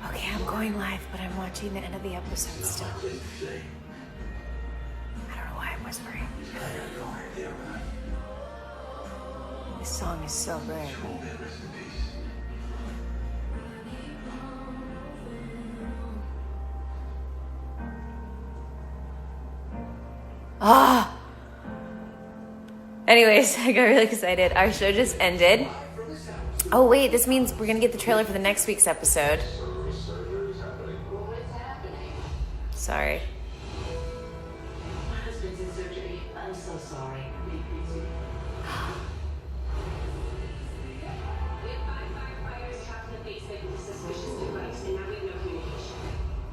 Okay, I'm going live, but I'm watching the end of the episode still. I don't know why I'm whispering. This song is so great. Ah! Anyways, I got really excited. Our show just ended. Oh wait, this means we're gonna get the trailer for the next week's episode. Sorry. My husband's in surgery. I'm so sorry. We have 5 firefighters trapped in the basement with a suspicious device, and now we have no communication.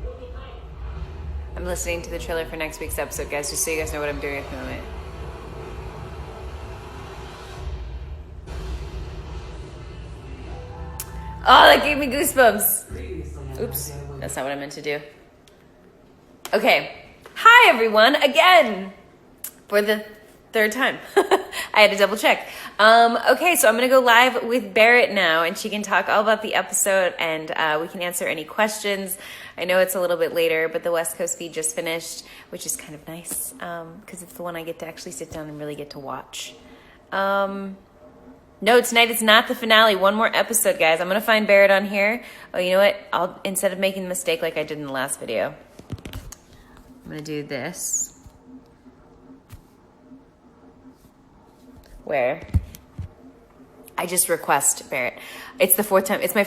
We'll be fine. I'm listening to the trailer for next week's episode, guys, just so you guys know what I'm doing at the moment. Oh, that gave me goosebumps. Oops, that's not what I meant to do. Okay. Hi, everyone, again, for the third time. I had to double check. Okay, so I'm going to go live with Barrett now, and she can talk all about the episode, and we can answer any questions. I know it's a little bit later, but the West Coast feed just finished, which is kind of nice, because it's the one I get to actually sit down and really get to watch. No, tonight it's not the finale. One more episode, guys. I'm going to find Barrett on here. Oh, you know what? Instead of making the mistake like I did in the last video, I'm going to do this. Where I just request Barrett. It's the fourth time. It's my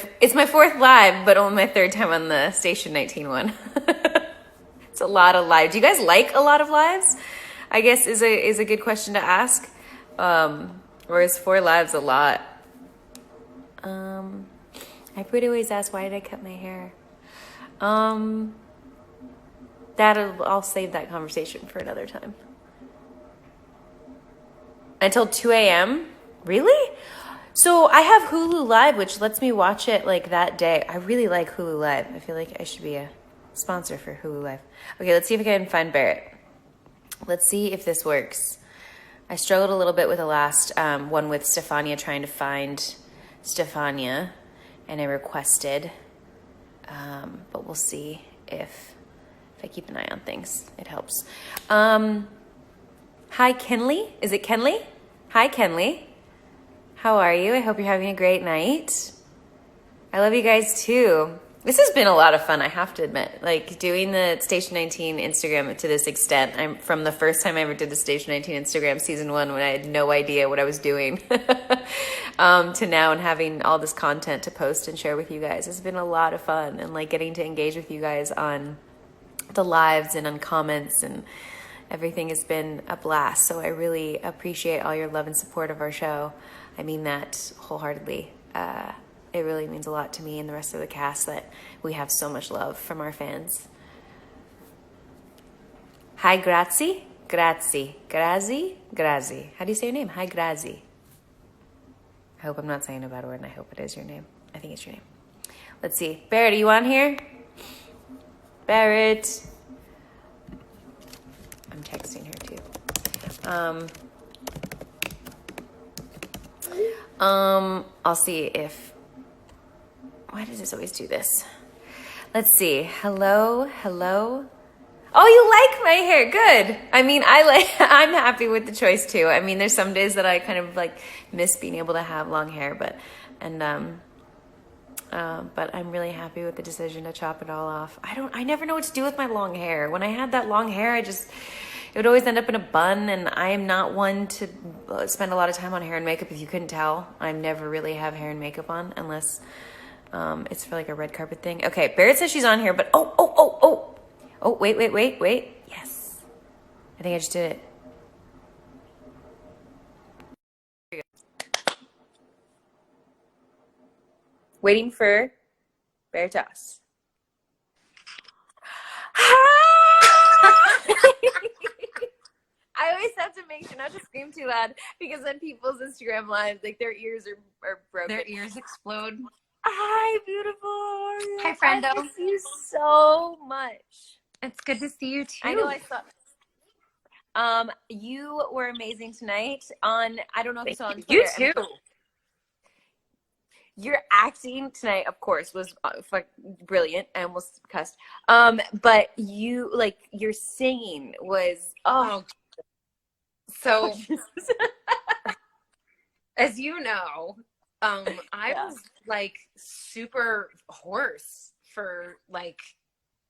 fourth live, but only my third time on the Station 19 one. It's a lot of lives. Do you guys like a lot of lives? I guess is a good question to ask. Or is 4 lives a lot? I pretty always ask, why did I cut my hair? I'll save that conversation for another time. Until 2 a.m.? Really? So I have Hulu Live, which lets me watch it like that day. I really like Hulu Live. I feel like I should be a sponsor for Hulu Live. Okay, let's see if I can find Barrett. Let's see if this works. I struggled a little bit with the last one with Stefania, trying to find Stefania, and I requested, but we'll see if I keep an eye on things. It helps. Hi, Kenley. Is it Kenley? Hi, Kenley. How are you? I hope you're having a great night. I love you guys too. This has been a lot of fun, I have to admit. Like, doing the Station 19 Instagram to this extent. I'm from the first time I ever did the Station 19 Instagram, season 1, when I had no idea what I was doing, to now and having all this content to post and share with you guys. It's been a lot of fun, and like getting to engage with you guys on the lives and on comments, and everything has been a blast. So I really appreciate all your love and support of our show. I mean that wholeheartedly. It really means a lot to me and the rest of the cast that we have so much love from our fans. Hi, Grazie. Grazie. Grazie. Grazie. How do you say your name? Hi, Grazie. I hope I'm not saying a bad word, and I hope it is your name. I think it's your name. Let's see. Barrett, are you on here? Barrett. I'm texting her too. I'll see if... Why does this always do this? Let's see. Hello, hello. Oh, you like my hair. Good. I mean, I'm happy with the choice too. I mean, there's some days that I kind of like miss being able to have long hair, but I'm really happy with the decision to chop it all off. I never know what to do with my long hair. When I had that long hair, it would always end up in a bun, and I am not one to spend a lot of time on hair and makeup. If you couldn't tell, I never really have hair and makeup on unless it's for like a red carpet thing. Okay, Barrett says she's on here, but oh, wait. Yes. I think I just did it. Here we go. Waiting for Barrett to us. I always have to make sure not to scream too loud, because on people's Instagram lives, like, their ears are broken. Their ears explode. Hi, beautiful. Hi, friendo. I miss you so much. It's good to see you too. I know I saw. You were amazing tonight on, I don't know if you saw on Twitter. You too. Your acting tonight, of course, was brilliant. I almost cussed. But you, like, your singing was, Oh, so as you know, I Yeah. was like super hoarse for like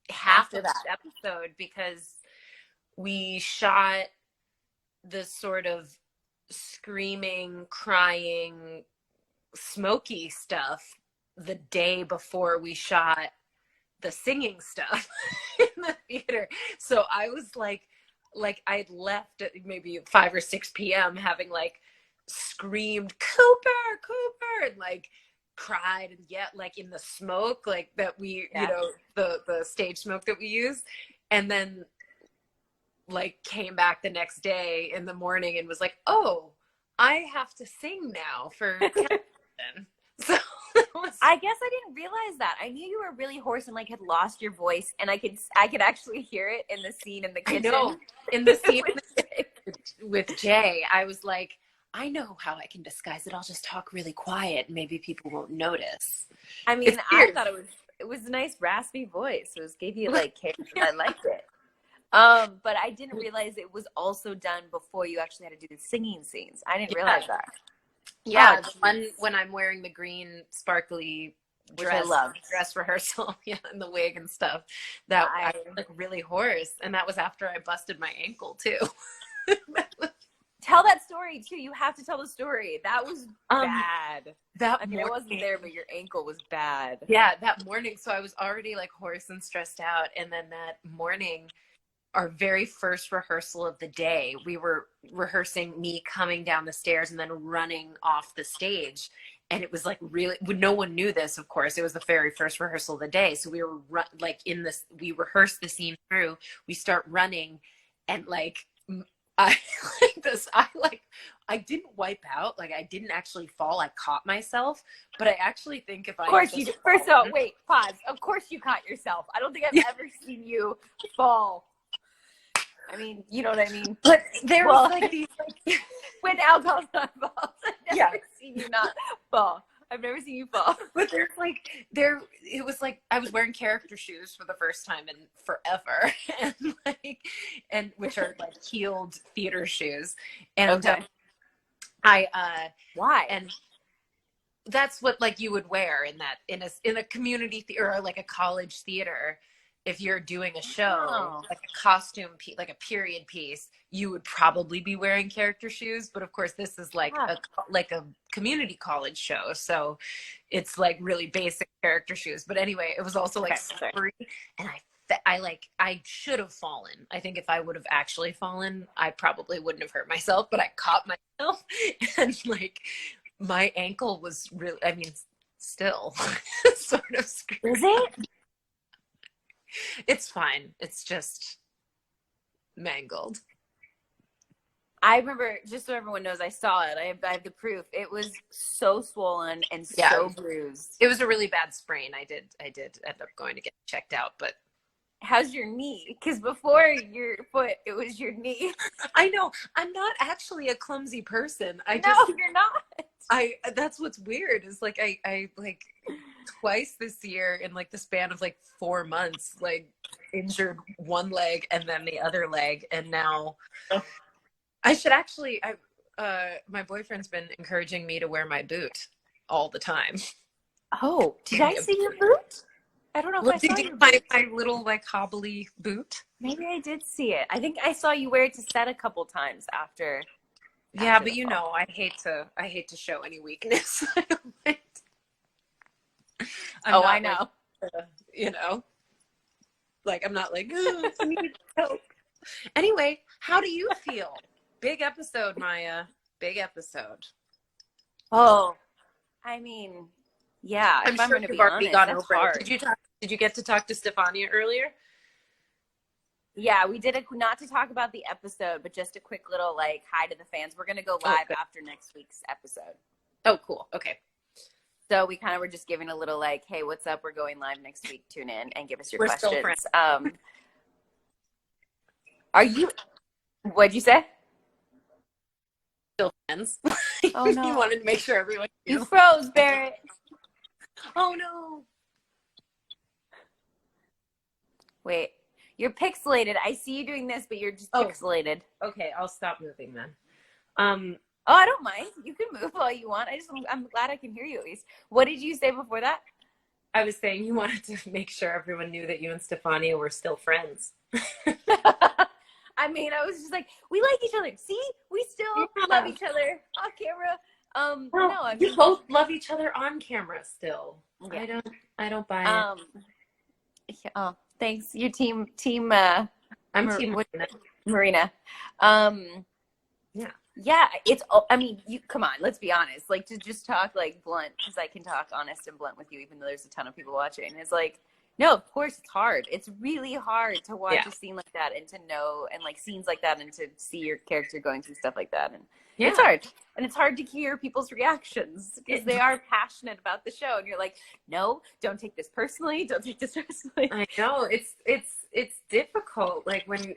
half After of that. the episode because we shot the sort of screaming, crying, smoky stuff the day before we shot the singing stuff in the theater. So I was like I'd left at maybe 5 or 6 p.m. having like screamed Cooper, Cooper, and like cried and yet like in the smoke like that we Yeah. you know the stage smoke that we use, and then like came back the next day in the morning and was like, oh, I have to sing now for Kevin. So I guess I didn't realize that. I knew you were really hoarse and like had lost your voice, and I could actually hear it in the scene in the I kitchen. know in the scene with Jay, I was like, I know how I can disguise it. I'll just talk really quiet and maybe people won't notice. I mean, It's I weird. thought it was a nice raspy voice. It gave you like character. I liked it. But I didn't realize it was also done before you actually had to do the singing scenes. I didn't realize that. Yeah, Oh, the one when I'm wearing the green sparkly Which I love. dress rehearsal, yeah, and the wig and stuff. That I was like really hoarse, and that was after I busted my ankle too. Tell that story too. You have to tell the story. That was bad. That I mean, morning, I wasn't there, but your ankle was bad. yeah, that morning. So I was already like hoarse and stressed out, and then that morning, our very first rehearsal of the day, we were rehearsing me coming down the stairs and then running off the stage. And it was like really, no one knew this, of course. It was the very first rehearsal of the day. So we were like in this, we rehearsed the scene through. We start running, and like, I I didn't wipe out. Like I didn't actually fall. I caught myself, but I actually think if I Of course you did. First of all, wait, pause. Of course you caught yourself. I don't think I've ever seen you fall. I mean, you know what I mean? But there was like these like when alcohol's not involved. I've Yeah. never seen you not fall. I've never seen you fall. But there's like it was like I was wearing character shoes for the first time in forever, and which are like heeled theater shoes, and Okay. Why? Why? And that's what like you would wear in a community theater or like a college theater. If you're doing a show, like a costume piece, like a period piece, you would probably be wearing character shoes. But of course, this is like a community college show, so it's like really basic character shoes. But anyway, it was also like slippery, and I should have fallen. I think if I would have actually fallen, I probably wouldn't have hurt myself. But I caught myself, and like my ankle was really, I mean, still sort of screwed. Is it? It's fine. It's just mangled. I remember, just so everyone knows, I saw it. I have the proof. It was so swollen and so bruised. It was a really bad sprain. I did end up going to get checked out, but how's your knee? Because before your foot, it was your knee. I know. I'm not actually a clumsy person. You're not. That's what's weird is like I like twice this year in like the span of like 4 months, like injured one leg and then the other leg, and now I should actually my boyfriend's been encouraging me to wear my boot all the time. Oh, did I see your boot? I don't know if I saw your boot. My little like hobbly boot. Maybe I did see it. I think I saw you wear it to set a couple times after. Yeah, but you know, I hate to show any weakness. I know. Like, you know, like I'm not like, oh, I need help. Anyway, how do you feel? Big episode, Maya. Big episode. Oh, I mean, yeah. I'm if I'm sure going to you've be already honest, gone that's over hard. it. Did you get to talk to Stefania earlier? Yeah, we did not to talk about the episode, but just a quick little like hi to the fans. We're going to go live after next week's episode. Oh, cool. Okay. So we kind of were just giving a little like, hey, what's up? We're going live next week. Tune in and give us your questions. Still friends. Are you? What'd you say? Still friends. Oh no! You wanted to make sure everyone knew. You froze, Barrett. Oh no. Wait, you're pixelated. I see you doing this, but you're just Oh. pixelated. Okay, I'll stop moving then. Oh, I don't mind. You can move all you want. I'm glad I can hear you at least. What did you say before that? I was saying you wanted to make sure everyone knew that you and Stefania were still friends. I mean, I was just like, we like each other. See, we still love each other off camera. Well, No, I you mean, both love each other on camera still. yeah. I don't buy it. Yeah, oh, thanks. Your team. I'm team Marina. Marina. Yeah. Yeah, I mean, you come on, let's be honest. Like, to just talk like blunt, because I can talk honest and blunt with you, even though there's a ton of people watching. It's like, no, of course it's hard. It's really hard to watch a scene like that and to know, and like scenes like that, and to see your character going through stuff like that. And it's hard. And it's hard to hear people's reactions because they are passionate about the show. And you're like, no, don't take this personally. Don't take this personally. I know it's difficult. Like when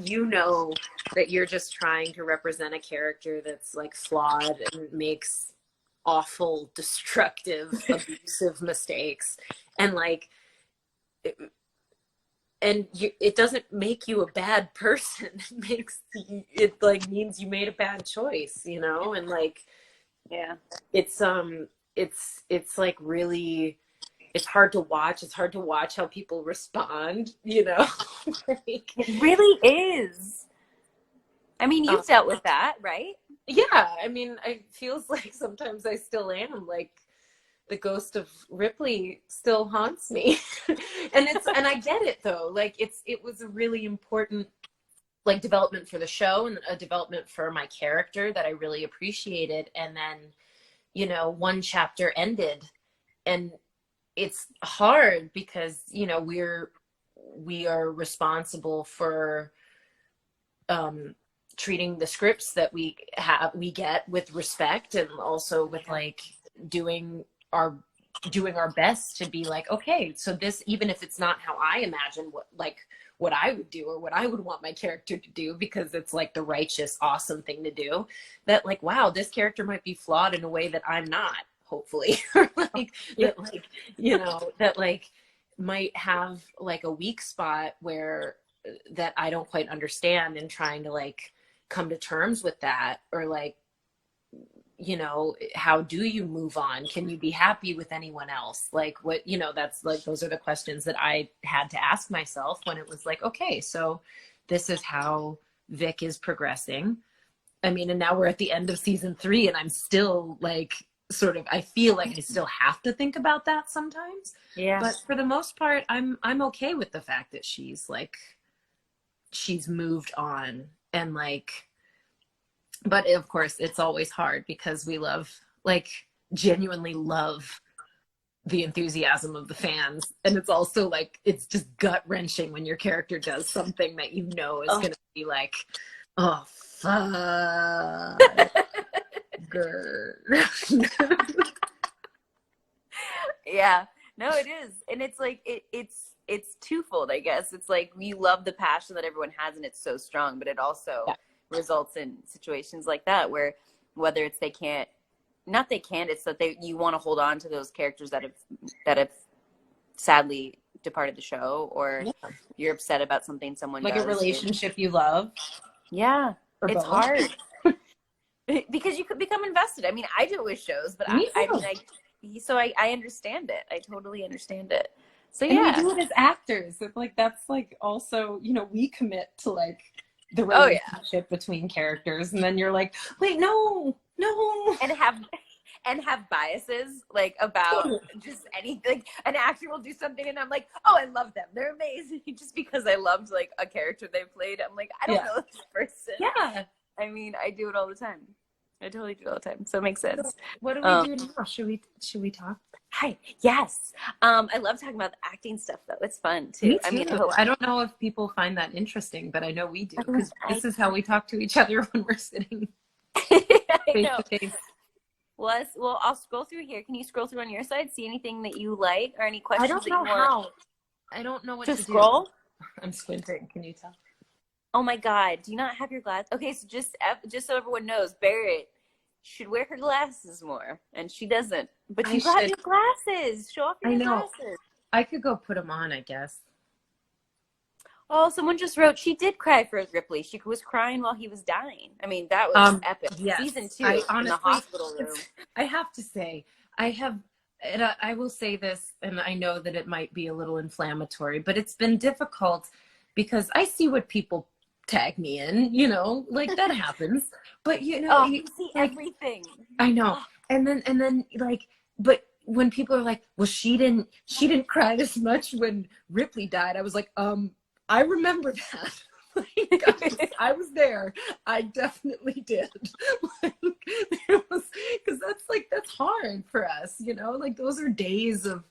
you know that you're just trying to represent a character that's like flawed and makes awful, destructive, abusive mistakes, and like, it doesn't make you a bad person. It like means you made a bad choice, you know? And like, Yeah, it's like really, it's hard to watch. It's hard to watch how people respond, you know? Like, it really is. I mean, you've dealt with that, right? yeah. I mean, it feels like sometimes I still am. Like, the ghost of Ripley still haunts me. And I get it though. Like, it was a really important like development for the show and a development for my character that I really appreciated. And then, you know, one chapter ended, and it's hard because, you know, we are responsible for treating the scripts that we get with respect, and also with like doing our best to be like, okay, so this, even if it's not how I imagine what I would do or what I would want my character to do, because it's like the righteous, awesome thing to do, that like, wow, this character might be flawed in a way that I'm not, hopefully. Or like, that like, you know, that like might have like a weak spot where that I don't quite understand, and trying to like come to terms with that. Or like, you know, how do you move on? Can you be happy with anyone else? Like, what, you know, that's like, those are the questions that I had to ask myself when it was like, okay, so this is how Vic is progressing. I mean, and now we're at the end of season 3, and I'm still like, sort of, I feel like I still have to think about that sometimes. Yeah. But for the most part, I'm okay with the fact that she's moved on. And like, but of course it's always hard because we genuinely love the enthusiasm of the fans. And it's also like, it's just gut wrenching when your character does something that you know is going to be like, oh, fuck. Yeah, no, it is. And it's like, it's twofold, I guess. It's like, you love the passion that everyone has, and it's so strong, but it also results in situations like that where, whether it's it's that you want to hold on to those characters that have sadly departed the show, or you're upset about something someone like does, a relationship you love. Yeah, or it's both. hard because you could become invested. I mean, I do it with shows, but so I understand it. I totally understand it. So and we do it as actors. It's like, that's like also, you know, we commit to like the relationship between characters, and then you're like, wait, no, and have biases like about just anything. Like, an actor will do something and I'm like, oh, I love them, they're amazing, just because I loved like a character they played. I'm like, I don't know this person. Yeah, I mean, I do it all the time. I totally do it all the time. So it makes sense. So what do we do now? Should we talk? Hi. Yes. I love talking about the acting stuff though. It's fun too. Me too. I mean, I don't know if people find that interesting, but I know we do, because this is how we talk to each other when we're sitting face to face. Well, I'll scroll through here. Can you scroll through on your side? See anything that you like, or any questions? I don't know how. I don't know what to scroll. Do. I'm squinting. Can you tell? Oh my God! Do you not have your glass? Okay, so just so everyone knows, Barrett should wear her glasses more, and she doesn't. But I you got should. new glasses. Show off your I new know. glasses. I could go put them on, I guess. Oh, someone just wrote she did cry for Ripley. She was crying while he was dying. I mean, that was epic. Yes. Season 2 I in the hospital room. I have to say, and I will say this, and I know that it might be a little inflammatory, but it's been difficult because I see what people tag me in, like that happens. But you see everything. I know. And then like, but when people are like, well, she didn't cry this much when Ripley died, I was like, I remember that. Like, I was there. I definitely did. Because that's hard for us, like those are days of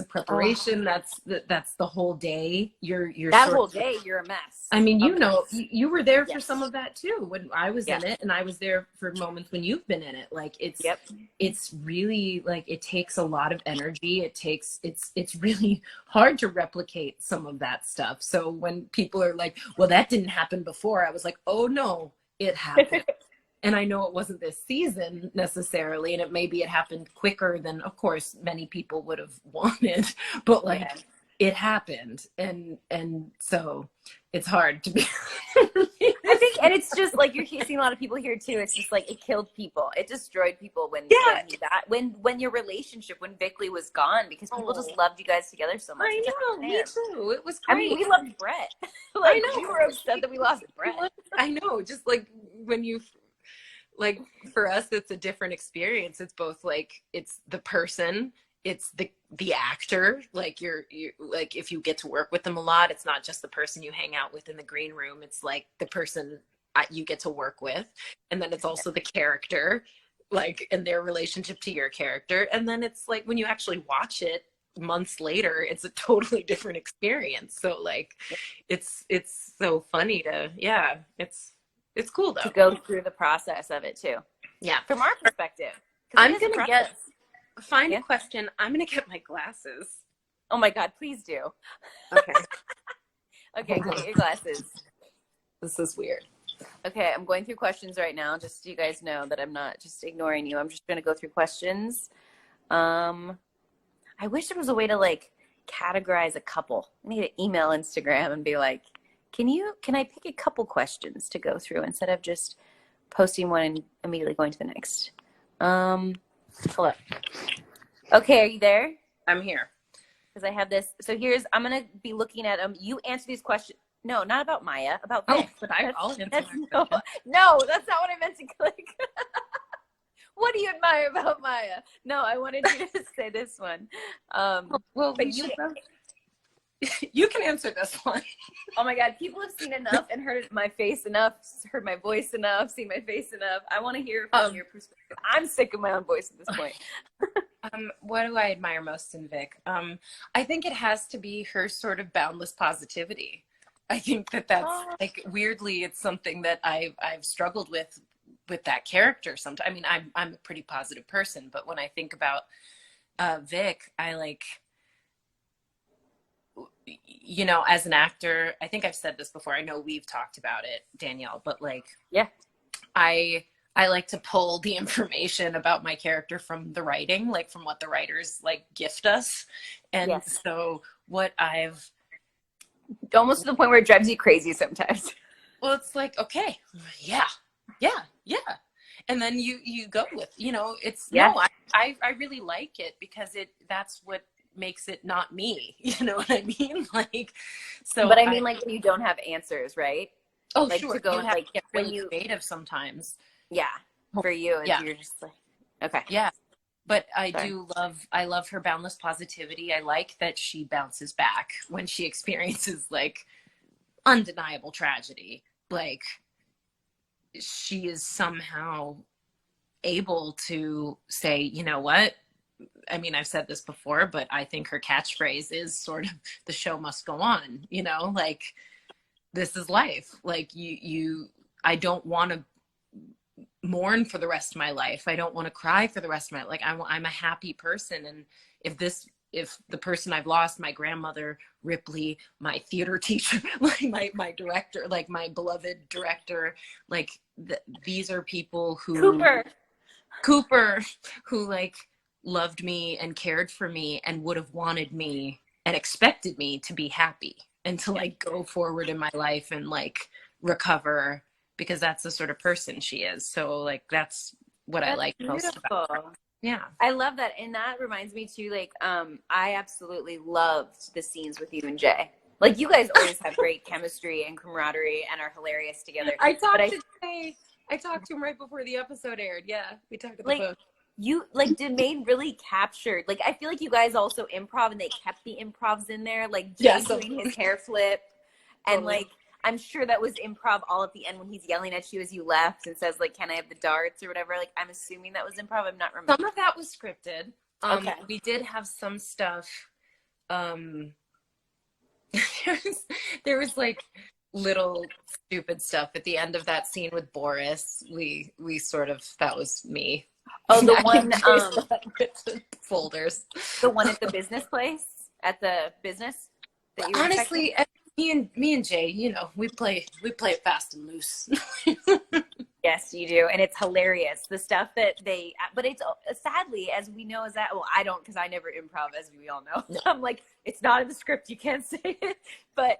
preparation. That's the whole day. You're that whole day you're a mess. I mean, you were there for some of that too when I was Yeah. in it, and I was there for moments when you've been in it. Like it's really like it takes a lot of energy. It's really hard to replicate some of that stuff. So when people are like, well, that didn't happen before, I was like, oh no, it happened. And I know it wasn't this season necessarily, and it happened quicker than, of course, many people would have wanted, but like it happened, and so it's hard to be. I think, and it's just like you're seeing a lot of people here too. It's just like it killed people. It destroyed people when your relationship when Vickley was gone, because people just loved you guys together so much. I know, me too. It was great. I mean, we loved Brett. Like, I know. We were upset that we lost Brett. I know, just like when you. Like for us, it's a different experience. It's both like it's the person, it's the actor. Like you like if you get to work with them a lot, it's not just the person you hang out with in the green room. It's like the person you get to work with, and then it's also the character, like and their relationship to your character, and then it's like when you actually watch it months later, it's a totally different experience. So like, it's so funny to It's cool though. To go through the process of it too. Yeah. From our perspective. I'm going to find a question. I'm going to get my glasses. Oh my God, please do. Okay. Okay, get your glasses. This is weird. Okay, I'm going through questions right now, just so you guys know that I'm not just ignoring you. I'm just going to go through questions. I wish there was a way to like categorize a couple. I need to email Instagram and be like, can I pick a couple questions to go through instead of just posting one and immediately going to the next? Hold up. Okay, are you there? I'm here. Because I have this. So I'm going to be looking at them. You answer these questions. No, not about Maya, about Vic. But I'll answer my question. No, that's not what I meant to click. What do you admire about Maya? No, I wanted you to say this one. Well, but you can answer this one. Oh my God, people have seen enough and heard my face enough, heard my voice enough, seen my face enough. I want to hear from your perspective. I'm sick of my own voice at this point. What do I admire most in Vic? I think it has to be her sort of boundless positivity. I think that's like weirdly, it's something that I've struggled with that character sometimes. I mean, I'm a pretty positive person, but when I think about Vic, I like, as an actor, I think I've said this before. I know we've talked about it, Danielle, but like, yeah, I like to pull the information about my character from the writing, like from what the writers like gift us. And so what I've almost to the point where it drives you crazy sometimes. Well, it's like, okay, yeah. And then you go with, I really like it because that's what makes it not me. You know what I mean? Like, so. But I mean, like when you don't have answers, right? Oh, like, sure. To go you have like to get when really you creative sometimes. Yeah, for you, and you're just like, okay. Yeah, but I love her boundless positivity. I like that she bounces back when she experiences like undeniable tragedy. Like she is somehow able to say, you know what? I mean, I've said this before, but I think her catchphrase is sort of the show must go on, like this is life. Like I don't want to mourn for the rest of my life. I don't want to cry for the rest of my life. Like I'm a happy person. And if the person I've lost, my grandmother, Ripley, my theater teacher, like my director, like my beloved director, like these are people who Cooper, who like loved me and cared for me and would have wanted me and expected me to be happy and to like go forward in my life and like recover, because that's the sort of person she is. So like that's what I like most about her. Yeah. I love that. And that reminds me too, like, I absolutely loved the scenes with you and Jay. Like, you guys always have great chemistry and camaraderie and are hilarious together. I talked to him right before the episode aired. Yeah, we talked about the phone. You, like, Made really captured, like, I feel like you guys also improv and they kept the improvs in there, like Jay doing his hair flip. And, like, I'm sure that was improv all at the end when he's yelling at you as you left and says, like, can I have the darts or whatever. Like, I'm assuming that was improv. I'm not remembering. Some of that was scripted. Okay. We did have some stuff. There was like little stupid stuff at the end of that scene with Boris. We sort of, that was me. Oh, the one folders. The one at the business place, at the business that you were honestly, me and Jay, you know, we play it fast and loose. Yes, you do, and it's hilarious. The stuff that but it's sadly, as we know, is that, well, I don't, because I never improv, as we all know. No. I'm like, it's not in the script, you can't say it, but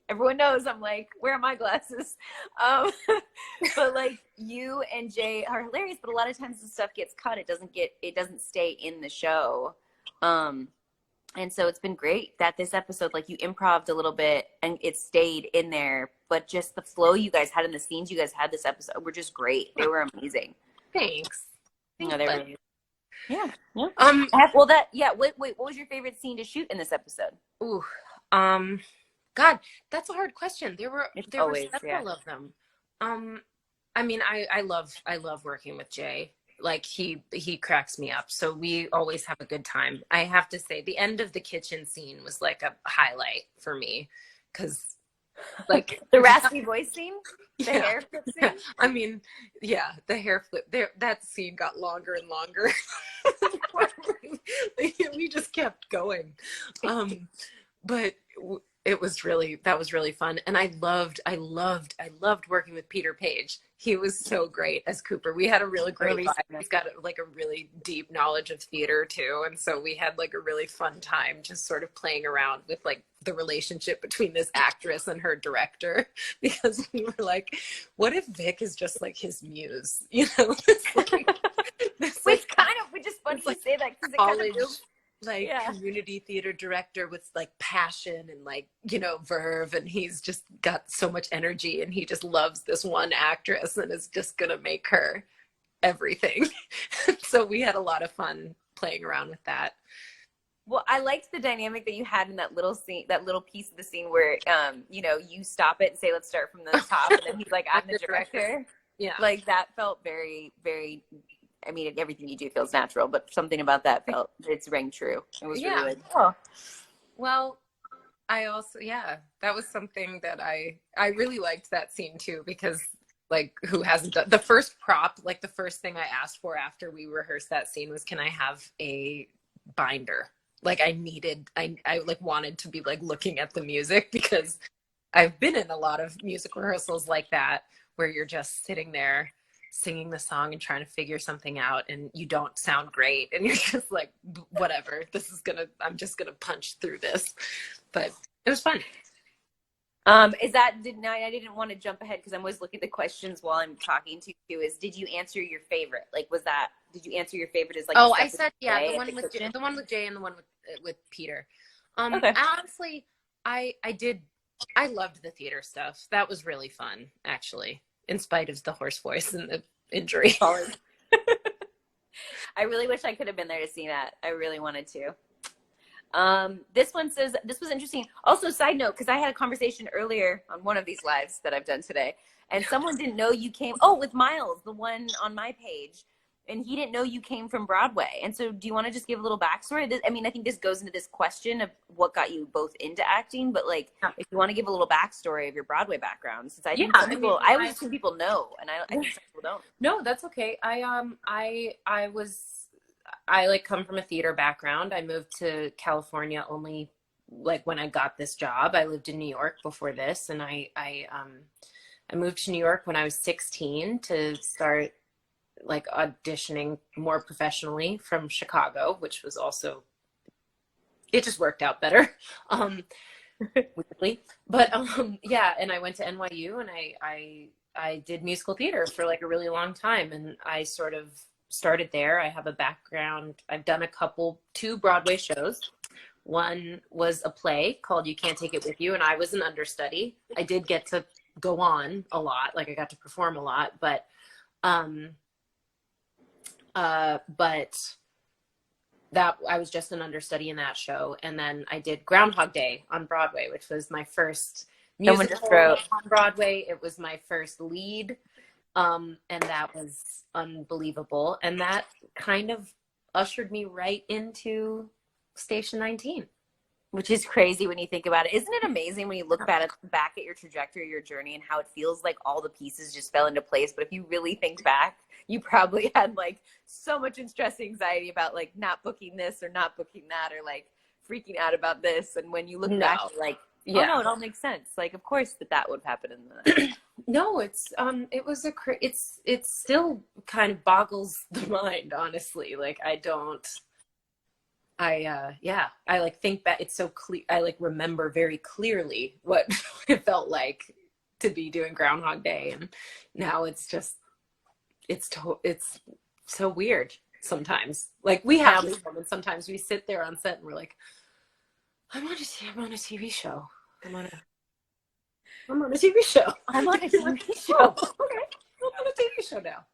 everyone knows. I'm like, where are my glasses? But like, you and Jay are hilarious, but a lot of times the stuff gets cut. It doesn't stay in the show. And so it's been great that this episode, like, you improv'd a little bit and it stayed in there, but just the flow you guys had and the scenes you guys had this episode were just great. They were amazing. Thanks. No, they really. Yeah. What was your favorite scene to shoot in this episode? Ooh, God, that's a hard question. There were several of them. I mean, I love working with Jay. Like, he cracks me up. So we always have a good time. I have to say, the end of the kitchen scene was like a highlight for me, because like the raspy voice scene, the hair flip scene. I mean, yeah, the hair flip there. That scene got longer and longer. We just kept going. But that was really fun. And I loved working with Peter Page. He was so great as Cooper. We had a really great vibe. He's got like a really deep knowledge of theater too. And so we had like a really fun time just sort of playing around with like the relationship between this actress and her director, because we were like, what if Vic is just like his muse? You know, Which kind of, we just funny to say that, because it kind of feels community theater director with like passion and like, you know, verve, and he's just got so much energy and he just loves this one actress and is just gonna make her everything. So we had a lot of fun playing around with that. Well, I liked the dynamic that you had in that little scene, that little piece of the scene where you know, you stop it and say, let's start from the top, and then he's like, I'm the director. Yeah, like that felt very, very, I mean, everything you do feels natural, but something about that it's rang true. It was really like, oh. Well, I also, that was something that I really liked that scene too, because like, who hasn't done the first prop, like the first thing I asked for after we rehearsed that scene was, can I have a binder? Like I like wanted to be like looking at the music, because I've been in a lot of music rehearsals like that, where you're just sitting there singing the song and trying to figure something out, and you don't sound great, and you're just like, whatever, I'm just gonna punch through this. But it was fun. I didn't want to jump ahead because I'm always looking at the questions while I'm talking to you. Did you answer your favorite? Like, did you answer your favorite as like? Oh, I said the one with Jay, and the one with Peter. Okay. Honestly, I did. I loved the theater stuff. That was really fun, actually, in spite of the hoarse voice and the injury. I really wish I could have been there to see that. I really wanted to. This one says, this was interesting. Also, side note, because I had a conversation earlier on one of these lives that I've done today, and someone didn't know you came, with Miles, the one on my page, and he didn't know you came from Broadway. And so do you want to just give a little backstory? I mean, I think this goes into this question of what got you both into acting, but like, if you want to give a little backstory of your Broadway background, since I think I always assume people know, and I think some people don't. No, that's okay. I like come from a theater background. I moved to California only like when I got this job. I lived in New York before this, and I moved to New York when I was 16 to start like auditioning more professionally from Chicago, which was also, it just worked out better. Weirdly. But yeah, and I went to NYU and I did musical theater for like a really long time, and I sort of started there. I have a background. I've done two Broadway shows. One was a play called You Can't Take It With You, and I was an understudy. I did get to go on a lot, like I got to perform a lot, but that I was just an understudy in that show. And then I did Groundhog Day on Broadway, which was my first musical on Broadway. It was my first lead. And that was unbelievable. And that kind of ushered me right into Station 19. Which is crazy when you think about it. Isn't it amazing when you look back at your trajectory, your journey, and how it feels like all the pieces just fell into place? But if you really think back, you probably had like so much stress, anxiety about like not booking this or not booking that, or like freaking out about this. And when you look back, you're like, oh no, it all makes sense. Like, of course that would happen in the No, it still kind of boggles the mind, honestly. Like I like think back, it's so clear. I like remember very clearly what it felt like to be doing Groundhog Day, and now it's just it's so weird sometimes. Like we have these moments sometimes, we sit there on set and we're like, I'm on a TV show. I'm on a TV show. I'm on a TV show. Oh, okay, I'm on a TV show now.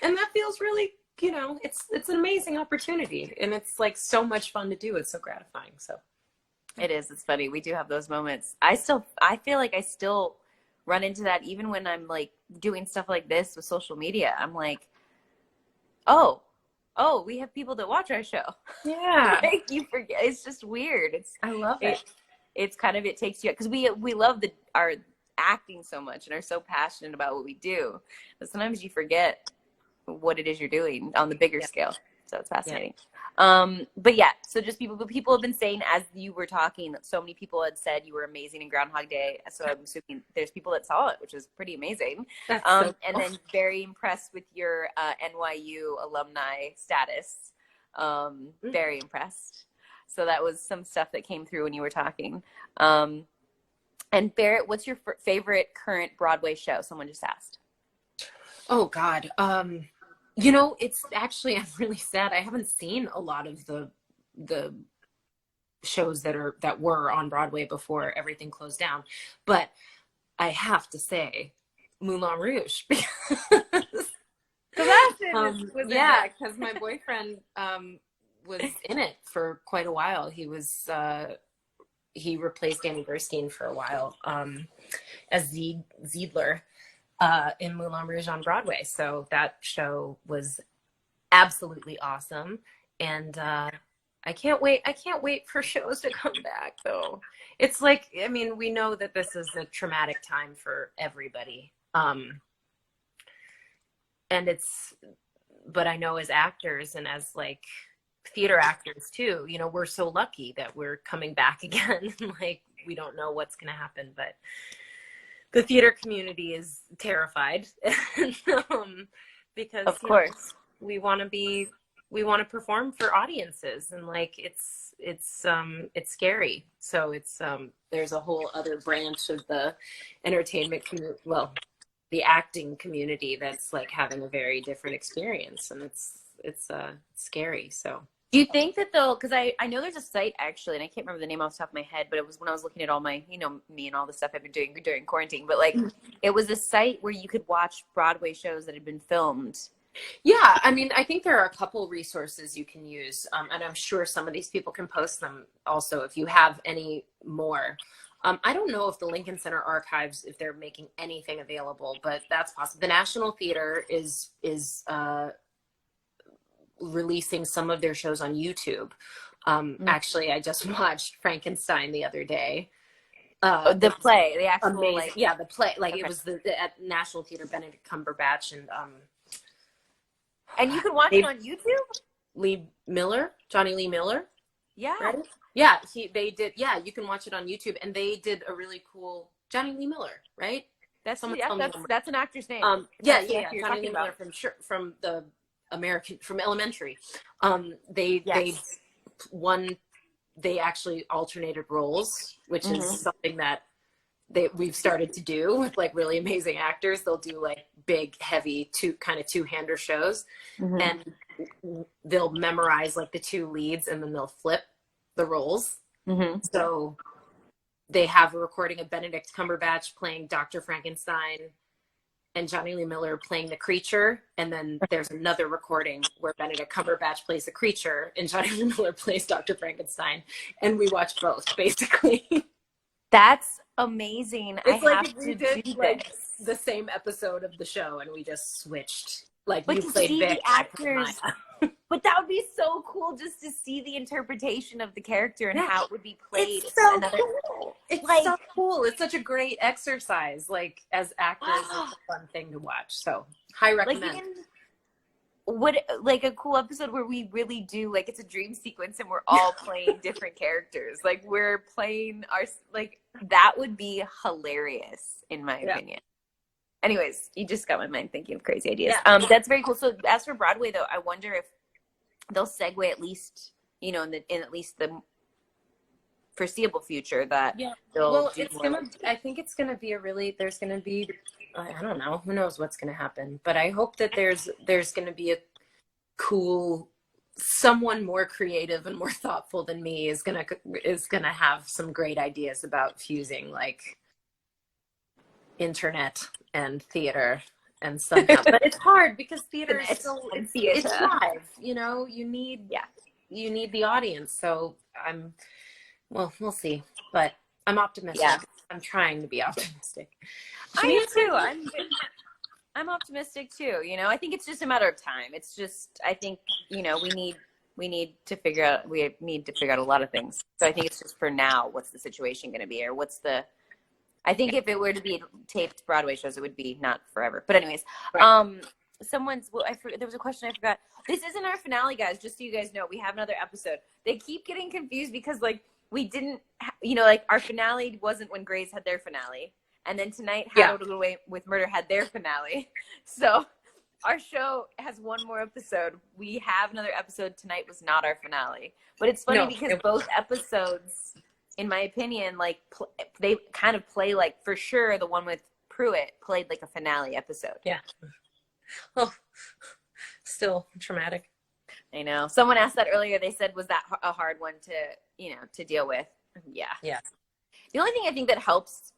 And that feels really, you know, it's an amazing opportunity, and it's like so much fun to do. It's so gratifying. So it is. It's funny. We do have those moments. I feel like I still run into that even when I'm like doing stuff like this with social media. I'm like, oh, we have people that watch our show. Yeah. Like, you forget. It's just weird. I love it. It's kind of, it takes you, because we love our acting so much and are so passionate about what we do, but sometimes you forget what it is you're doing on the bigger scale. So it's fascinating. But yeah, so just people have been saying, as you were talking, so many people had said you were amazing in Groundhog Day. So I'm assuming there's people that saw it, which is pretty amazing. That's so cool. And then very impressed with your NYU alumni status. Very impressed. So that was some stuff that came through when you were talking. And Barrett, what's your favorite current Broadway show? Someone just asked. Oh God. You know, it's actually, I'm really sad. I haven't seen a lot of the shows that were on Broadway before everything closed down, but I have to say Moulin Rouge, because because my boyfriend was in it for quite a while. He was he replaced Danny Burstein for a while as Ziedler in Moulin Rouge on Broadway. So that show was absolutely awesome. And I can't wait for shows to come back, though. It's like, I mean, we know that this is a traumatic time for everybody. But I know as actors and as like theater actors too, you know, we're so lucky that we're coming back again. Like, we don't know what's going to happen, but the theater community is terrified because of course we want to perform for audiences, and like it's scary. So it's there's a whole other branch of the entertainment community, well, the acting community, that's like having a very different experience, and it's scary. So do you think that though, because I know there's a site actually, and I can't remember the name off the top of my head, but it was when I was looking at all my, you know, me and all the stuff I've been doing during quarantine, but like it was a site where you could watch Broadway shows that had been filmed. Yeah, I mean, I think there are a couple resources you can use, and I'm sure some of these people can post them also if you have any more. I don't know if the Lincoln Center Archives, if they're making anything available, but that's possible. The National Theater is releasing some of their shows on YouTube. Actually, I just watched Frankenstein the other day. The play, the actual, amazing. like, yeah, the play, like okay. It was at National Theater, Benedict Cumberbatch and you can watch it on YouTube. Johnny Lee Miller. Yeah. Right? Yeah, they did. Yeah, you can watch it on YouTube, and they did a really cool Johnny Lee Miller, right? That's Someone yeah, tell me. that's an actor's name. Yeah, That's the actor you're Johnny talking Lee Miller about. from the from Elementary. They Yes. one they actually alternated roles, which is something that we've started to do with like really amazing actors. They'll do like big, heavy two-hander shows, and they'll memorize like the two leads, and then they'll flip the roles. So they have a recording of Benedict Cumberbatch playing Dr. Frankenstein and Johnny Lee Miller playing the creature. And then there's another recording where Benedict Cumberbatch plays the creature and Johnny Lee Miller plays Dr. Frankenstein. And we watch both, basically. That's amazing. It's I like have if we to did do like this. the same episode of the show and we just switched. Like But you to played see Vic, the I played actors, Maya. but that would be so cool just to see the interpretation of the character and how it would be played. It's so another, cool. It's like- so cool. It's such a great exercise. Like as actors, it's a fun thing to watch. So high recommend. Like a cool episode where we really do like it's a dream sequence and we're all playing different characters. Like we're playing that would be hilarious in my opinion. Anyways, you just got my mind thinking of crazy ideas. That's very cool. So as for Broadway though, I wonder if they'll segue at least, in at least the foreseeable future that they'll do more. I think it's gonna be there's gonna be I don't know, who knows what's gonna happen. But I hope that there's gonna be a cool someone more creative and more thoughtful than me is gonna have some great ideas about fusing like internet and theater and somehow. But it's hard because theater is so it's live, you need the audience. So we'll see, but I'm optimistic. Yeah. I'm trying to be optimistic. I am too. I'm optimistic too. I think it's just a matter of time. It's just, I think, we need to figure out a lot of things. So I think it's just for now, what's the situation going to be, or I think if it were to be taped Broadway shows, it would be not forever. But anyways, Right. There was a question I forgot. This isn't our finale, guys. Just so you guys know, we have another episode. They keep getting confused because we didn't, our finale wasn't when Grey's had their finale. And then tonight, How to Get Away with Murder had their finale. So our show has one more episode. We have another episode. Tonight was not our finale. But it's funny because both episodes, in my opinion, they kind of play for sure the one with Pruitt played like a finale episode. Yeah. Oh, still traumatic. I know. Someone asked that earlier. They said, was that a hard one to deal with? Yeah. Yeah. The only thing I think that helps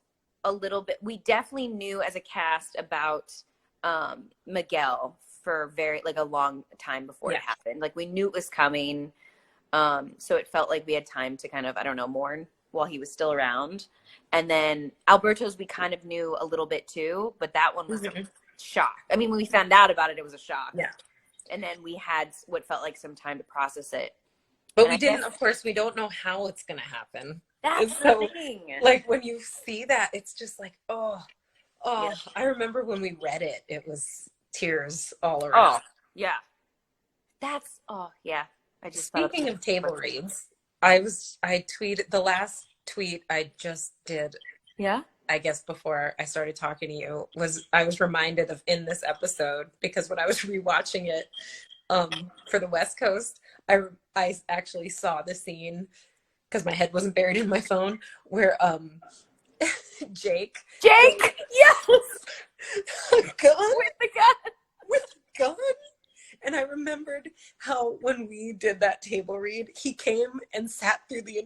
a little bit, we definitely knew as a cast about Miguel for a long time before it happened. We knew it was coming. So it felt like we had time to kind of, mourn while he was still around. And then Alberto's we kind of knew a little bit too, but that one was a shock. When we found out about it, it was a shock. Yeah. And then we had what felt like some time to process it. But of course, we don't know how it's going to happen. That's the thing. When you see that, it's just yeah. I remember when we read it, it was tears all around. Oh, yeah. I just Speaking of table reads, I tweeted the last tweet I just did. Yeah. I guess before I started talking to you I was reminded of in this episode because when I was rewatching it for the West Coast, I actually saw the scene because my head wasn't buried in my phone where Jake, yes, with the gun. And I remembered how when we did that table read, he came and sat through the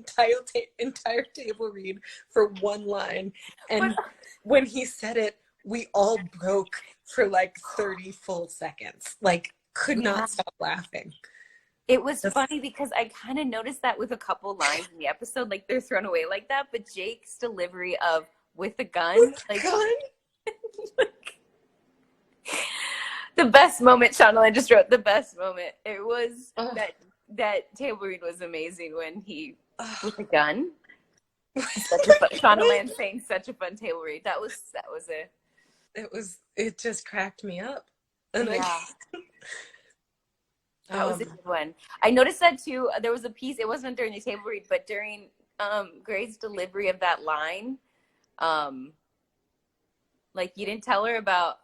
entire table read for one line. And when he said it, we all broke for 30 full seconds. Could not stop laughing. It was funny because I kind of noticed that with a couple lines in the episode, they're thrown away like that. But Jake's delivery of "with a gun," the best moment, Chanel. I just wrote the best moment. It was that table read was amazing when he with a gun. Such a fun, Chanel Land saying such a fun table read. That was it just cracked me up. And that was a good one. I noticed that too. There was a piece, it wasn't during the table read, but during Gray's delivery of that line, Like you didn't tell her about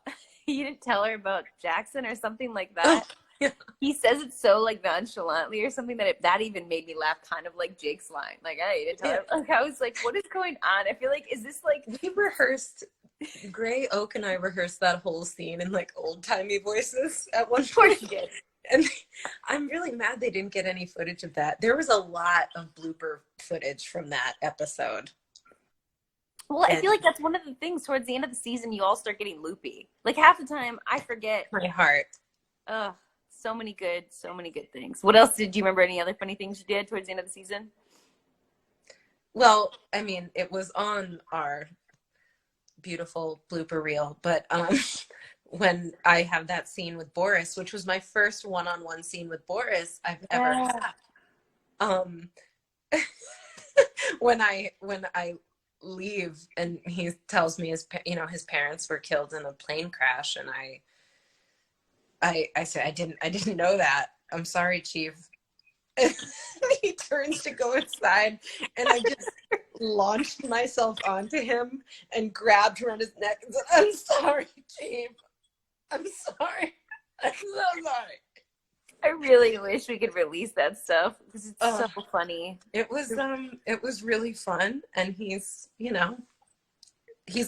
Jackson or something like that. Yeah. He says it so like nonchalantly or something that even made me laugh, kind of like Jake's line. Like, hey, you didn't tell her. Like, I was like, what is going on? I feel like, is this like We rehearsed, Gray Oak and I rehearsed that whole scene in like old timey voices at one point. did. And I'm really mad they didn't get any footage of that. There was a lot of blooper footage from that episode. Well, I feel like that's one of the things towards the end of the season, you all start getting loopy. Like half the time I forget. My heart. Ugh, so many good things. What else did you remember? Any other funny things you did towards the end of the season? Well, I mean, it was on our beautiful blooper reel, but when I have that scene with Boris, which was my first one-on-one scene with Boris I've ever had. When I leave and he tells me his parents were killed in a plane crash, and I said I didn't know that. I'm sorry, Chief. And he turns to go inside, and I just launched myself onto him and grabbed around his neck and said, "I'm sorry, Chief. I'm sorry. I'm so sorry." I really wish we could release that stuff because it's so funny. It was really fun, and he's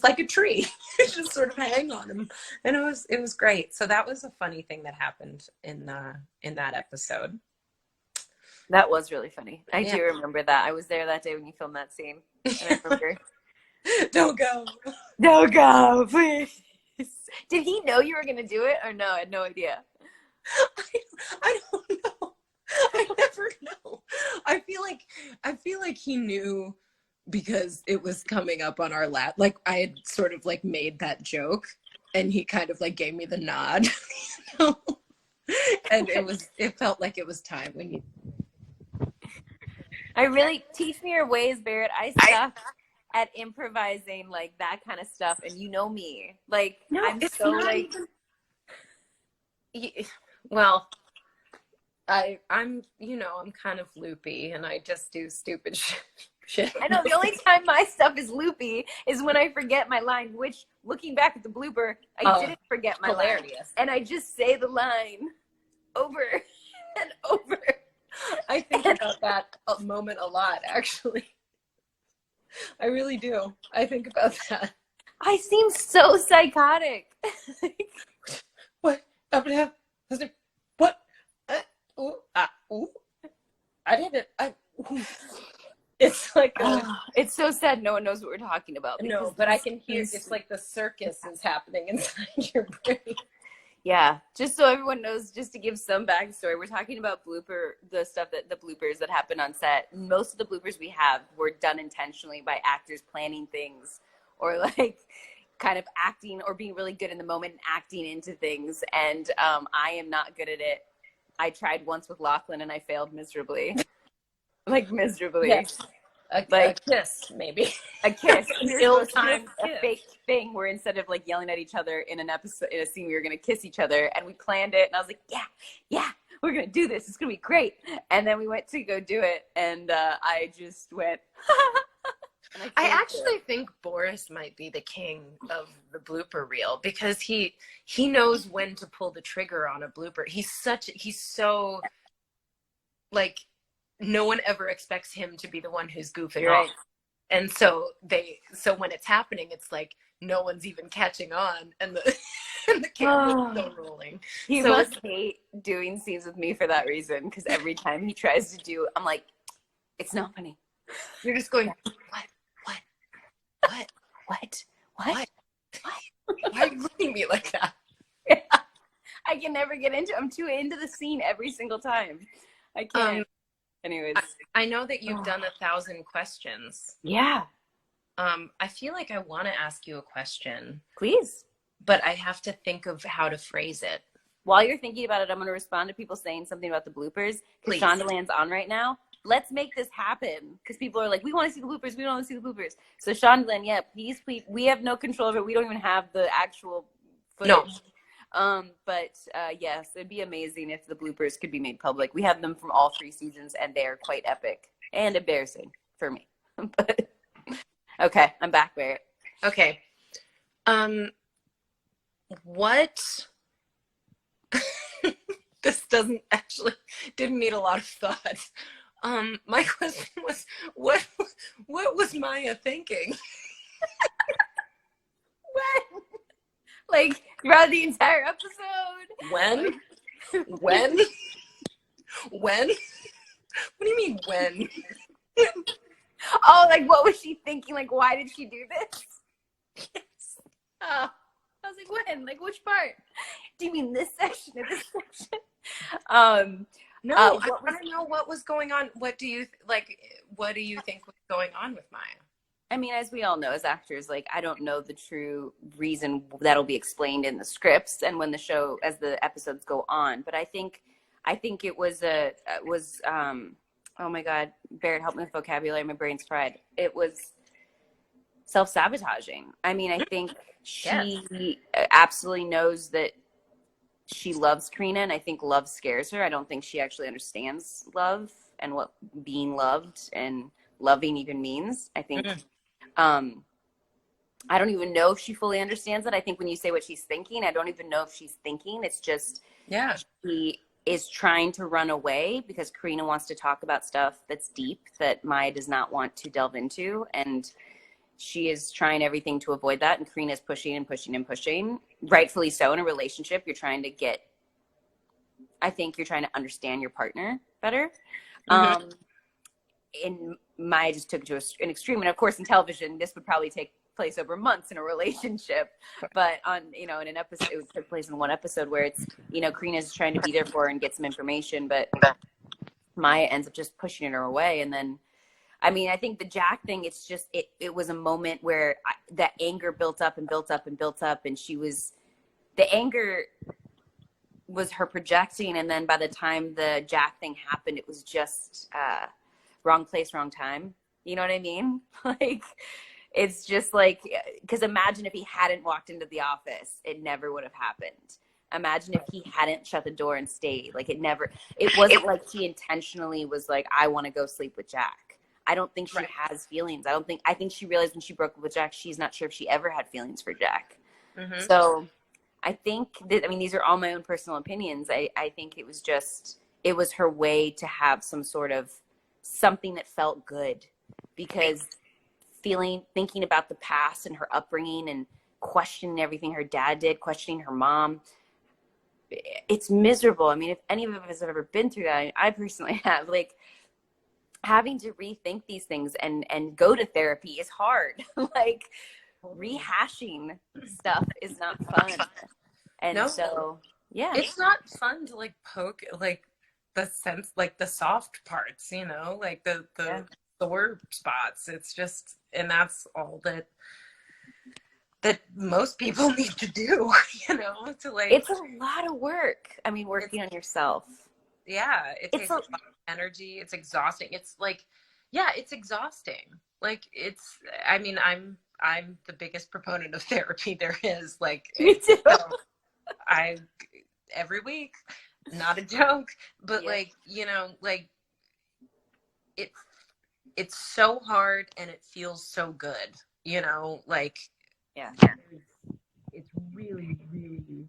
like a tree. You just sort of hang on him, and it was great. So that was a funny thing that happened in that episode. That was really funny. I Yeah. do remember that. I was there that day when you filmed that scene. And I remember. Don't go. Don't go, please. Did he know you were going to do it or no? I had no idea. I don't know. I never know. I feel like he knew because it was coming up on our lap. Like I had sort of like made that joke, and he kind of like gave me the nod. And it felt like it was time when you. I really teach me your ways, Barrett. I suck at improvising like that kind of stuff, and you know me. Like No, I'm it's so not like. Well, I'm kind of loopy, and I just do stupid shit. I know the only time my stuff is loopy is when I forget my line. Which, looking back at the blooper, I didn't forget my line, hilarious. and I just say the line over and over. I think about that moment a lot, actually. I really do. I think about that. I seem so psychotic. What? What? I didn't. It's like it's so sad. No one knows what we're talking about. no, but I can hear it's like the circus is happening inside your brain. Yeah, just so everyone knows, just to give some backstory, we're talking about the bloopers that happen on set. Most of the bloopers we have were done intentionally by actors planning things or like kind of acting or being really good in the moment and acting into things. And I am not good at it. I tried once with Lachlan and I failed miserably. Like miserably. Yes. Like a kiss, maybe. a kiss. Ill-timed A kiss. fake thing where instead of like yelling at each other in a scene, we were gonna kiss each other, and we planned it. And I was like, yeah, we're gonna do this. It's gonna be great. And then we went to go do it, and I just went. And I actually think Boris might be the king of the blooper reel because he knows when to pull the trigger on a blooper. He's so like no one ever expects him to be the one who's goofing Right. off. And so when it's happening, it's like no one's even catching on, and the camera's still rolling. He So must hate doing scenes with me for that reason, because every time he tries to do, I'm like, it's not funny. you're just going, what? Why are you looking at me like that? I can never get into. I'm too into the scene every single time. I can't. Anyways, I know that you've done 1,000 questions. yeah, I feel like I want to ask you a question, please. but I have to think of how to phrase it. While you're thinking about it, I'm going to respond to people saying something about the bloopers. Please. Because Shondaland's on right now. Let's make this happen. Because people are like, we want to see the bloopers. We don't want to see the bloopers. So Shondaland, yeah, please. We have no control over it. We don't even have the actual footage. No. But yes, it'd be amazing if the bloopers could be made public. We have them from all 3 seasons, and they are quite epic and embarrassing for me. But okay, I'm back, Barrett. Okay. What this didn't need a lot of thought. My question was, what was Maya thinking? When? Like throughout the entire episode? When? When? When? What do you mean when? Oh, like what was she thinking? Like why did she do this? Yes. Oh, I was like, when? Like which part? Do you mean this section or this section? No, I want to know what was going on. What do you think was going on with Maya? I mean, as we all know, as actors, like I don't know the true reason that'll be explained in the scripts and when the show, as the episodes go on. But I think it was oh my God, Barrett, help me with vocabulary. My brain's fried. It was self-sabotaging. I mean, I think she absolutely knows that she loves Karina, and I think love scares her. I don't think she actually understands love and what being loved and loving even means. I think I don't even know if she fully understands it. I think when you say what she's thinking, I don't even know if she's thinking. It's just she is trying to run away because Karina wants to talk about stuff that's deep that Maya does not want to delve into, and she is trying everything to avoid that. And Karina is pushing and pushing and pushing, rightfully so. In a relationship, I think you're trying to understand your partner better. And Maya just took it to an extreme. And of course, in television, this would probably take place over months in a relationship. But in an episode, it took place in one episode where it's, Karina's trying to be there for her and get some information, but Maya ends up just pushing her away. And then, I mean, I think the Jack thing, it's just, it was a moment where that anger built up and built up and built up. And the anger was her projecting. And then by the time the Jack thing happened, it was just wrong place, wrong time. You know what I mean? Like, it's just like, because imagine if he hadn't walked into the office, it never would have happened. Imagine if he hadn't shut the door and stayed. Like, it wasn't like she intentionally was like, I want to go sleep with Jack. I don't think she has feelings. I think she realized when she broke up with Jack, she's not sure if she ever had feelings for Jack. So I think that, these are all my own personal opinions. I think it was her way to have some sort of something that felt good, because thinking about the past and her upbringing and questioning everything her dad did, questioning her mom, it's miserable. I mean, if any of us have ever been through that, I personally have, like, having to rethink these things and go to therapy is hard. Like, rehashing stuff is not fun. And it's not fun to like poke like the sense, like the soft parts, like the sore spots. It's just, and that's all that most people need to do, to like. It's a lot of work. I mean, working on yourself. Yeah, it takes a lot of energy. It's exhausting. It's like, it's exhausting. Like, I'm the biggest proponent of therapy there is. Like, me too. Every week, not a joke, but like, it's so hard and it feels so good, like, it's really, really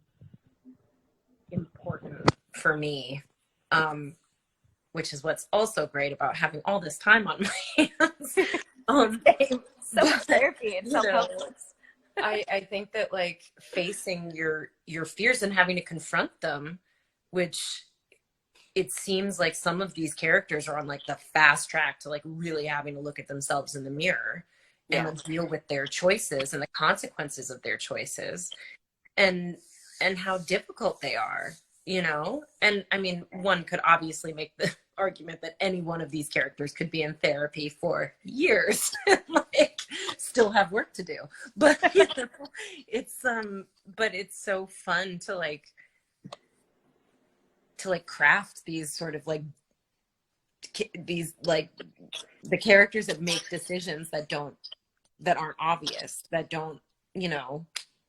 important for me. Which is what's also great about having all this time on my hands. So much therapy and self-help. I think that like facing your fears and having to confront them, which it seems like some of these characters are on like the fast track to like really having to look at themselves in the mirror and deal with their choices and the consequences of their choices and how difficult they are, and I mean, one could obviously make the argument that any one of these characters could be in therapy for years and like still have work to do, but it's so fun to craft these sort of like these like the characters that make decisions that aren't obvious, that don't,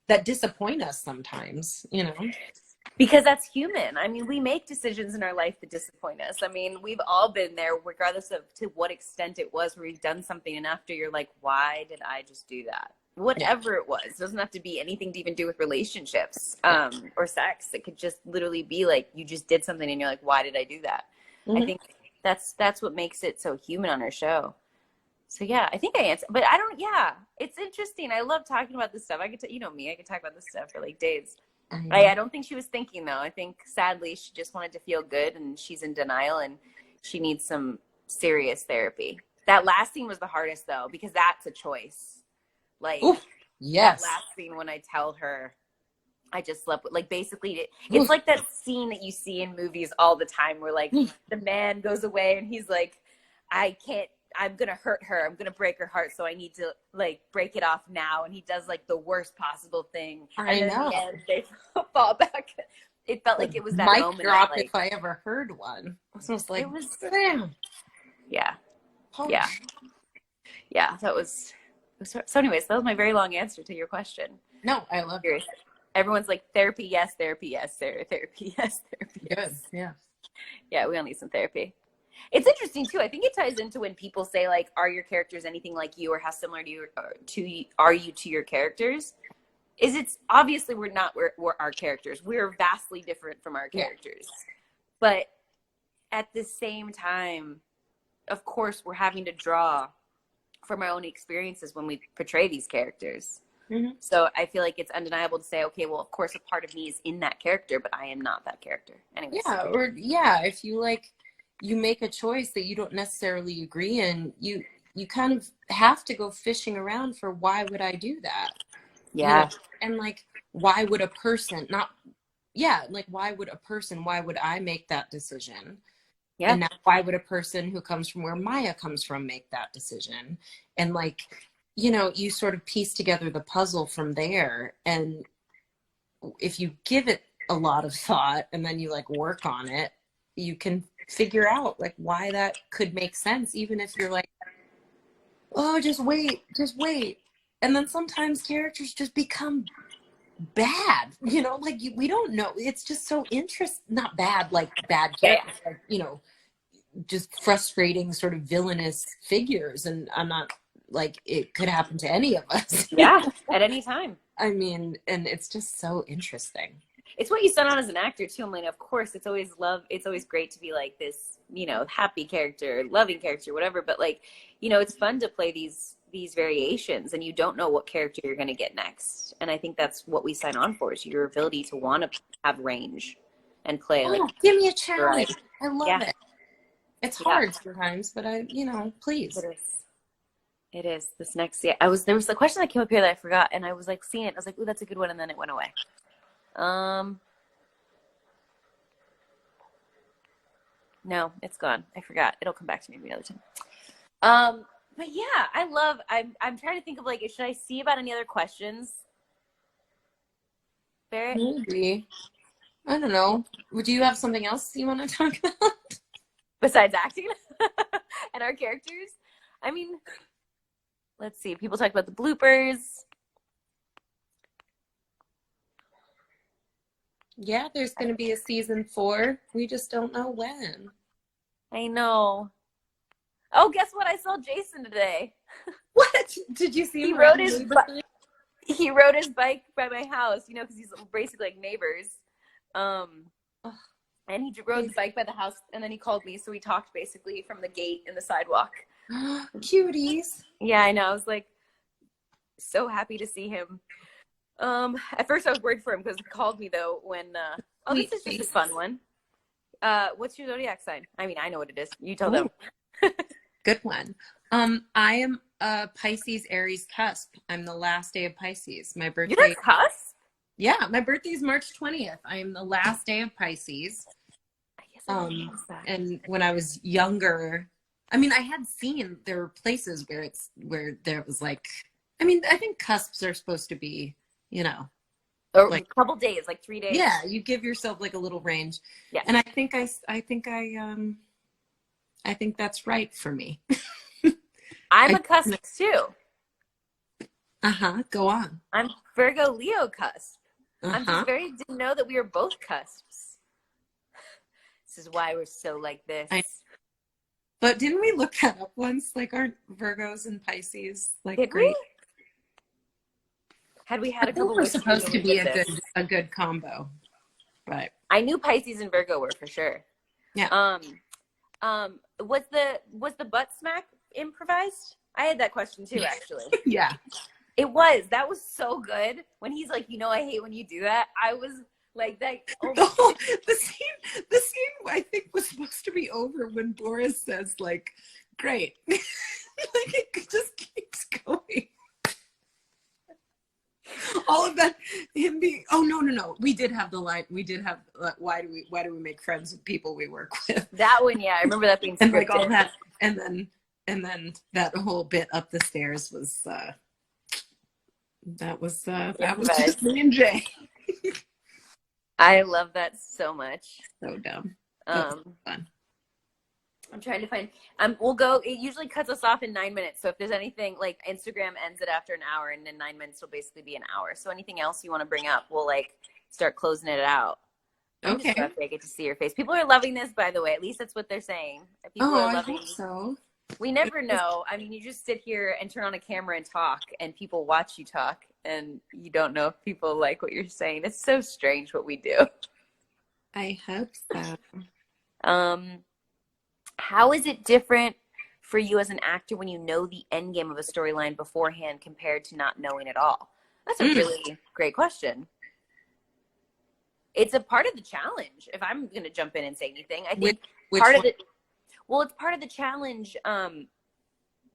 that disappoint us sometimes, Because that's human. I mean, we make decisions in our life that disappoint us. I mean, we've all been there, regardless of to what extent it was, where we've done something and after you're like, why did I just do that? whatever it was. It doesn't have to be anything to even do with relationships or sex. It could just literally be like you just did something and you're like, why did I do that? I think that's what makes it so human on our show. So yeah, I think I answered, but I don't. Yeah, it's interesting. I love talking about this stuff. I could, you know me, I could talk about this stuff for like days. I don't think she was thinking though. I think sadly she just wanted to feel good, and she's in denial, and she needs some serious therapy. That last scene was the hardest though, because that's a choice. Like, yes, that last scene when I tell her I just slept with, like, basically it's like that scene that you see in movies all the time where like the man goes away and he's like, I'm gonna hurt her, I'm gonna break her heart, so I need to like break it off now, and he does like the worst possible thing, and then at the end they fall back. It felt like it was that mic moment drop like, if I ever heard one. It was like, it was, damn. yeah, Holy yeah, yeah. That was so. Anyways, that was my very long answer to your question. No, I love it. Everyone's like, therapy, yes, therapy, yes, therapy, yes, therapy. Yes. Good, yeah. Yeah, we all need some therapy. It's interesting too. I think it ties into when people say like, "Are your characters anything like you, or how similar are you to your characters?" It's obviously we're not. We're our characters. We're vastly different from our characters, but at the same time, of course, we're having to draw from our own experiences when we portray these characters. So I feel like it's undeniable to say, okay, well, of course, a part of me is in that character, but I am not that character. Anyways. Yeah, or if you like, you make a choice that you don't necessarily agree in, you kind of have to go fishing around for why would I do that? Yeah. You know? And like, why would a person why would I make that decision? Yeah. And now why would a person who comes from where Maya comes from make that decision? And like, you know, you sort of piece together the puzzle from there. And if you give it a lot of thought and then you like work on it, you can figure out like why that could make sense, even if you're like, oh, just wait. And then sometimes characters just become bad, you know, like we don't know. It's just so not bad, like bad characters, like, you know, just frustrating sort of villainous figures. And I'm not like, it could happen to any of us. Yeah, at any time. I mean, and it's just so interesting. It's what you set on as an actor too. I mean, of course, it's always great to be like this, you know, happy character, loving character, whatever. But like, you know, it's fun to play these variations, and you don't know what character you're going to get next. And I think that's what we sign on for, is your ability to want to have range and play. Like, give me a challenge. I love it. It's hard sometimes, but please. It is. This next, there was a question that came up here that I forgot, and I was like seeing it. I was like, ooh, that's a good one, and then it went away. No, it's gone. I forgot. It'll come back to me another time. But yeah, I'm trying to think of like, should I see about any other questions? Barrett? Maybe. I don't know. Do you have something else you want to talk about? Besides acting and our characters? I mean, let's see. People talk about the bloopers. Yeah, there's going to be a season 4. We just don't know when. I know. Oh, guess what? I saw Jason today. What? Did you see him? He rode his bike by my house, you know, because he's basically like neighbors. And he rode the bike by the house, and then he called me, so we talked basically from the gate in the sidewalk. Cuties. Yeah, I know. I was like so happy to see him. At first I was worried for him because he called me though when this is just a fun one. What's your zodiac sign? I mean, I know what it is. You tell them. Good one. I am a Pisces Aries cusp. I'm the last day of Pisces. My birthday. You're a cusp? Yeah, my birthday is March 20th. I am the last day of Pisces. I guess I didn't know that. And when I was younger, I mean, I had seen there were places where there was like, I mean, I think cusps are supposed to be, you know, or like a couple days, like 3 days. Yeah, you give yourself like a little range. Yeah. And I think that's right for me. I'm a cusp too. Go on. I'm Virgo Leo cusp. I'm just Uh-huh. didn't know that we were both cusps. This is why we're so like this. But didn't we look that up once? Like, aren't Virgos and Pisces like Did great? we? Had we had I a think couple we're whiskeys supposed when to we be did this. a good combo, but I knew Pisces and Virgo were for sure. yeah. Was the butt smack improvised? I had that question too, actually. Yeah. It was. That was so good. When he's like, I hate when you do that. I was like that. Oh, The scene I think was supposed to be over when Boris says like, great. Like it just keeps going. All of that, him being, oh no. We did have the line. We did have, why do we make friends with people we work with? that one, yeah. I remember that being scripted. And like all that, and then that whole bit up the stairs was, that was just me and Jay. I love that so much. So dumb. That's fun. I'm trying to find. We'll go. It usually cuts us off in 9 minutes. So if there's anything, like Instagram ends it after an hour, and then 9 minutes will basically be an hour. So anything else you want to bring up, we'll like start closing it out. I'm Okay. just happy I get to see your face. People are loving this, by the way. At least that's what they're saying. People are I loving. hope so. We never know. I mean, you just sit here and turn on a camera and talk, and people watch you talk, and you don't know if people like what you're saying. It's so strange what we do. I hope so. How is it different for you as an actor when you know the end game of a storyline beforehand compared to not knowing at all? That's a really great question. It's a part of the challenge. If I'm going to jump in and say anything, I think it's part of the challenge,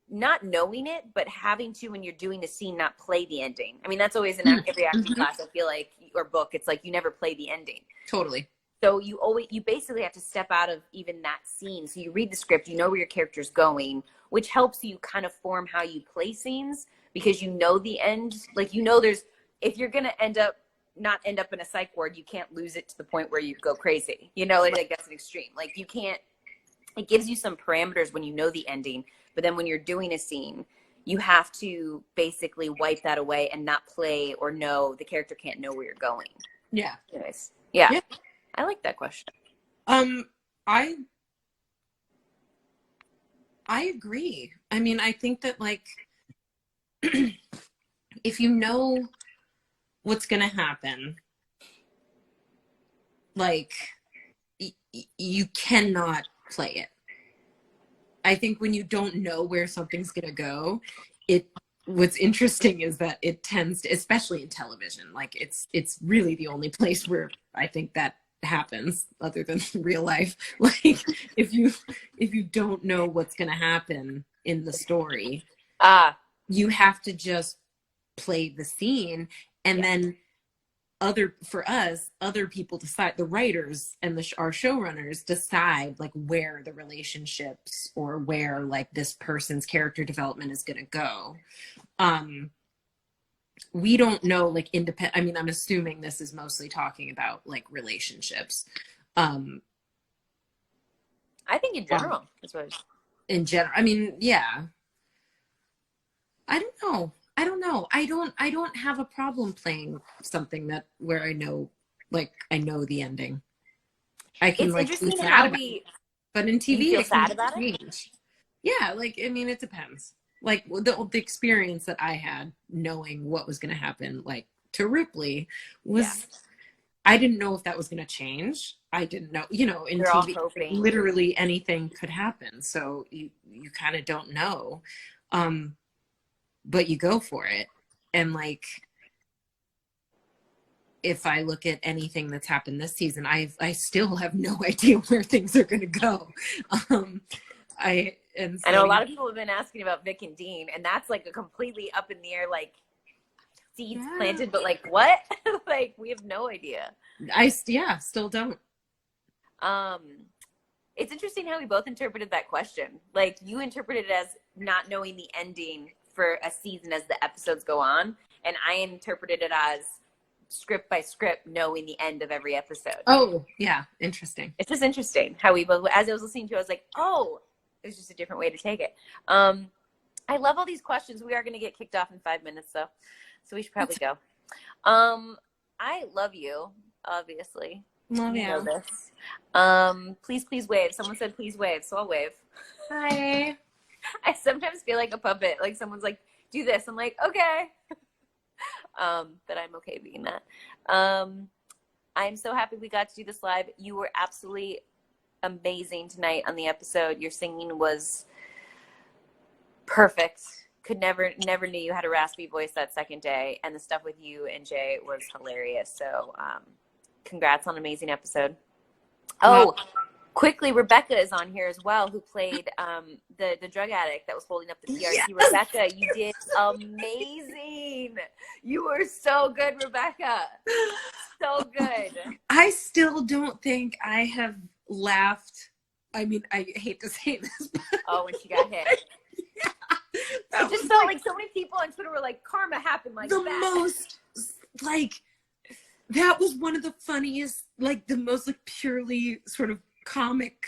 not knowing it, but having to, when you're doing the scene, not play the ending. I mean, that's always in every acting class, I feel like, or book. It's like you never play the ending. Totally. So you basically have to step out of even that scene. So you read the script, you know where your character's going, which helps you kind of form how you play scenes because you know the end. Like, if you're going to not end up in a psych ward, you can't lose it to the point where you go crazy. Like that's an extreme. Like you can't, it gives you some parameters when you know the ending, but then when you're doing a scene, you have to basically wipe that away and not play or know, the character can't know where you're going. Yeah. Anyways, yeah. I like that question. I agree. I mean, I think that like if you know what's going to happen, like you cannot play it. I think when you don't know where something's going to go, what's interesting is that it tends to, especially in television, like it's really the only place where I think that happens other than real life. Like if you don't know what's going to happen in the story, you have to just play the scene, and then other people decide, the writers and our showrunners decide like where the relationships or where like this person's character development is going to go. We don't know, like, I mean, I'm assuming this is mostly talking about like relationships. I think in general, that's what in general. I mean, yeah. I don't know. I don't have a problem playing something where I know the ending. I can, it's like, interesting be sad how about it. But in TV, you feel it can sad about change. Yeah, like, I mean, it depends. Like the experience that I had knowing what was going to happen, like to Ripley, was I didn't know if that was going to change. I didn't know, in You're all TV, hoping. literally anything could happen. So you kind of don't know, but you go for it. And like, if I look at anything that's happened this season, I still have no idea where things are going to go. I know a lot of people have been asking about Vic and Dean, and that's like a completely up in the air, like seeds planted, but like what? Like we have no idea. I still don't. It's interesting how we both interpreted that question. Like you interpreted it as not knowing the ending for a season as the episodes go on, and I interpreted it as script by script knowing the end of every episode. Oh yeah, interesting. It's just interesting how we both, as I was listening to it, I was like, oh, it was just a different way to take it. I love all these questions. We are going to get kicked off in 5 minutes though, so we should probably go. I love you, obviously. Love you. Know this. Please wave. Someone said please wave, so I'll wave. Hi. I sometimes feel like a puppet. Like someone's like, do this. I'm like, okay. but I'm okay being that. I'm so happy we got to do this live. You were absolutely amazing tonight on the episode. Your singing was perfect. Could never knew you had a raspy voice that second day, and the stuff with you and Jay was hilarious. So congrats on an amazing episode. Oh, quickly, Rebecca is on here as well, who played the drug addict that was holding up the TRT. Yes! Rebecca, you did amazing. You were so good, Rebecca. So good. I still don't think I have laughed. I mean, I hate to say this, but oh, when she got hit. Yeah, it just felt like so many people on Twitter were like, karma happened like the that. most, like, that was one of the funniest, like, the most, like, purely sort of comic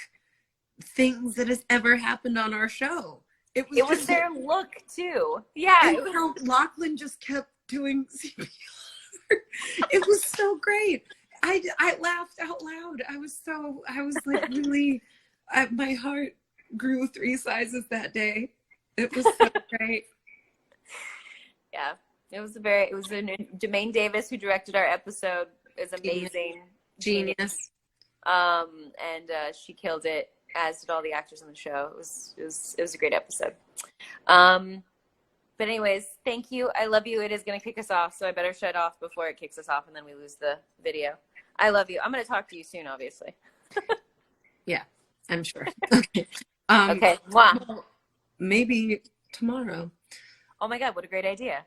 things that has ever happened on our show. It was their look, too. Yeah. And how Lachlan just kept doing CPR. It was so great. I laughed out loud. I was like really, my heart grew 3 sizes that day. It was so great. Yeah, it was Jermaine Davis who directed our episode. Is amazing. Genius. And she killed it, as did all the actors on the show. It was a great episode. But anyways, thank you. I love you. It is going to kick us off, so I better shut off before it kicks us off and then we lose the video. I love you. I'm going to talk to you soon, obviously. Yeah, I'm sure. Okay. Okay. Wow. Well, maybe tomorrow. Oh my God, what a great idea.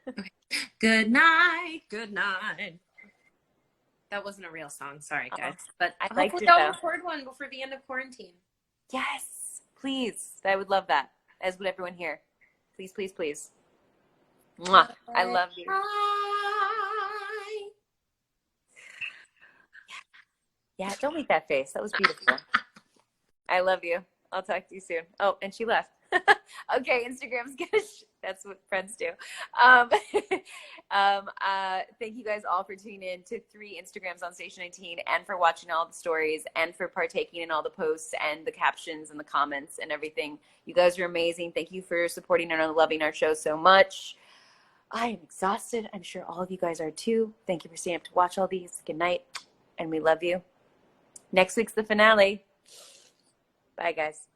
Okay. Good night. Good night. That wasn't a real song. Sorry, guys. But I liked hopefully it, I'll though. record one before the end of quarantine. Yes, please. I would love that, as would everyone here. Please, please, please. Mwah. I love you. Bye. Yeah, don't make that face. That was beautiful. I love you. I'll talk to you soon. Oh, and she left. Okay, Instagram's gonna. That's what friends do. Thank you guys all for tuning in to 3 Instagrams on Station 19, and for watching all the stories, and for partaking in all the posts and the captions and the comments and everything. You guys are amazing. Thank you for supporting and loving our show so much. I am exhausted. I'm sure all of you guys are too. Thank you for staying up to watch all these. Good night, and we love you. Next week's the finale. Bye, guys.